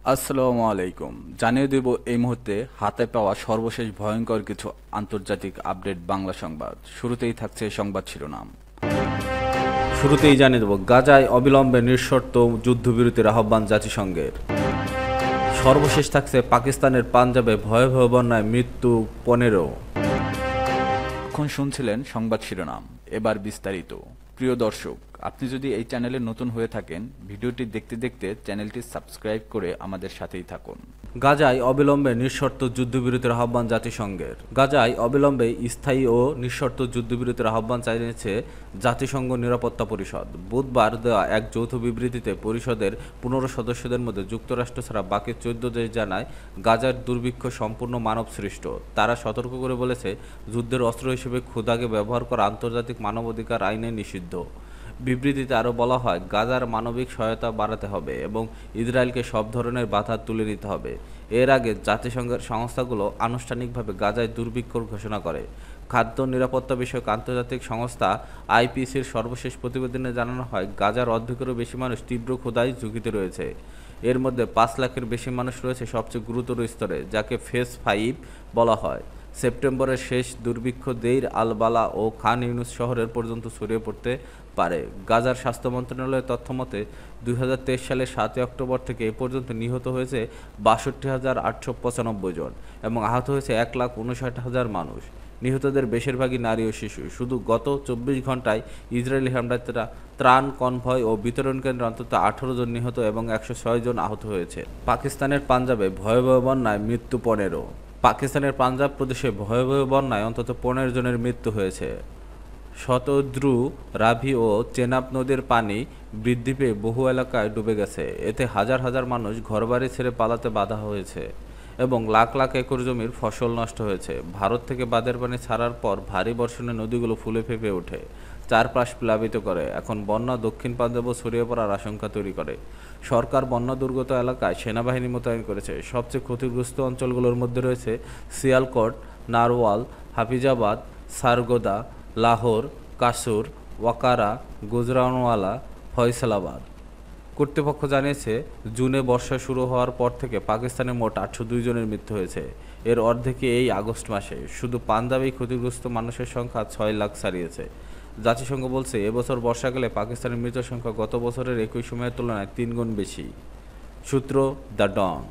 আসসালামু আলাইকুম। জানিয়ে দেব এই মুহূর্তে হাতে পাওয়া সর্বশেষ ভয়ঙ্কর কিছু আন্তর্জাতিক আপডেট বাংলা সংবাদ। শুরুতেই থাকছে সংবাদ শিরোনাম। শুরুতেই জানিয়ে দেব, গাজায় অবিলম্বে নিঃশর্ত যুদ্ধবিরতির আহ্বান জাতিসংঘের। সর্বশেষ থাকছে পাকিস্তানের পাঞ্জাবে ভয়াবহ বন্যায় মৃত্যু 15। এখন শুনছিলেন সংবাদ শিরোনাম, এবার বিস্তারিত। প্রিয় দর্শক, আপনি যদি এই চ্যানেলে নতুন হয়ে থাকেন, ভিডিওটি দেখতে দেখতে চ্যানেলটি সাবস্ক্রাইব করে আমাদের সাথেই থাকুন। গাজায় অবিলম্বে নিঃশর্ত যুদ্ধবিরতির আহ্বান জাতিসংঘের। গাজায় অবিলম্বে স্থায়ী ও নিঃশর্ত যুদ্ধবিরতির আহ্বান জানিয়েছে জাতিসংঘ নিরাপত্তা পরিষদ। বুধবার দেওয়া এক যৌথ বিবৃতিতে পরিষদের 15 সদস্যদের মধ্যে যুক্তরাষ্ট্র ছাড়া বাকি 14 দেশ জানায় গাজার দুর্ভিক্ষ সম্পূর্ণ মানব সৃষ্ট। তারা সতর্ক করে বলেছে, যুদ্ধের অস্ত্র হিসেবে ক্ষুধাকে ব্যবহার করা আন্তর্জাতিক মানবাধিকার আইনে নিষিদ্ধ। বিবৃতিতে আরও বলা হয়, গাজার মানবিক সহায়তা বাড়াতে হবে এবং ইসরায়েলকে সব ধরনের বাধা তুলে নিতে হবে। এর আগে জাতিসংঘের সংস্থাগুলো আনুষ্ঠানিকভাবে গাজায় দুর্ভিক্ষ ঘোষণা করে। খাদ্য নিরাপত্তা বিষয়ক আন্তর্জাতিক সংস্থা আইপিসির সর্বশেষ প্রতিবেদনে জানানো হয়, গাজার অর্ধেকেরও বেশি মানুষ তীব্র ক্ষুধায় ঝুঁকিতে রয়েছে। এর মধ্যে 5 লাখের বেশি মানুষ রয়েছে সবচেয়ে গুরুতর স্তরে, যাকে ফেজ 5 বলা হয়। সেপ্টেম্বরের শেষ দুর্ভিক্ষ দেইর আল বালা ও খান ইউনুস শহরের পর্যন্ত ছড়িয়ে পড়তে পারে। গাজার স্বাস্থ্য মন্ত্রণালয়ের তথ্যমতে 2023 সালের 7 অক্টোবর থেকে এ পর্যন্ত নিহত হয়েছে 62,895 জন এবং আহত হয়েছে 1,59,000 মানুষ। নিহতদের বেশিরভাগই নারী ও শিশু। শুধু গত 24 ঘন্টায় ইসরায়েলি হামলায় ত্রাণ কনভয় ও বিতরণ কেন্দ্রে অন্তত 18 জন নিহত এবং 106 জন আহত হয়েছে। পাকিস্তানের পাঞ্জাবে ভয়াবহ বন্যায় মৃত্যু 15। পাকিস্তানের পাঞ্জাব প্রদেশে ভয়াবহ বন্যায় অন্তত 15 জনের মৃত্যু হয়েছে। শতদ্রু, রাভি ও চেনাব নদীর পানি বৃদ্ধি পেয়ে বহু এলাকায় ডুবে গেছে। এতে হাজার হাজার মানুষ ঘরবাড়ি ছেড়ে পালাতে বাধা হয়েছে এবং লাখ লাখ একর জমির ফসল নষ্ট হয়েছে। ভারত থেকে বাঁধের পানি ছাড়ার পর ভারী বর্ষণে নদীগুলো ফুলে ফেঁপে ওঠে, চারপাশ প্লাবিত করে। এখন বন্যা দক্ষিণ পাঞ্জাবও ছড়িয়ে পড়ার আশঙ্কা তৈরি করে। সরকার বন্যা দুর্গত এলাকায় সেনাবাহিনী মোতায়েন করেছে। সবচেয়ে ক্ষতিগ্রস্ত অঞ্চলগুলোর মধ্যে রয়েছে সিয়ালকোট, নারওয়াল, হাফিজাবাদ, সারগোদা, লাহোর, কাসুর, ওয়াকারা, গুজরানওয়ালা, ফয়সালাবাদ। কর্তৃপক্ষ জানিয়েছে, জুনে বর্ষা শুরু হওয়ার পর থেকে পাকিস্তানে মোট 802 জনের মৃত্যু হয়েছে। এর অর্ধেকই এই আগস্ট মাসে। শুধু পাঞ্জাবেই ক্ষতিগ্রস্ত মানুষের সংখ্যা 6 লাখ ছাড়িয়েছে। জাতিসংঘ বলছে, এবছর বর্ষাকালে পাকিস্তানের মৃতের সংখ্যা গত বছরের একই সময়ের তুলনায় 3 গুণ বেশি। সূত্র দ্য ডন।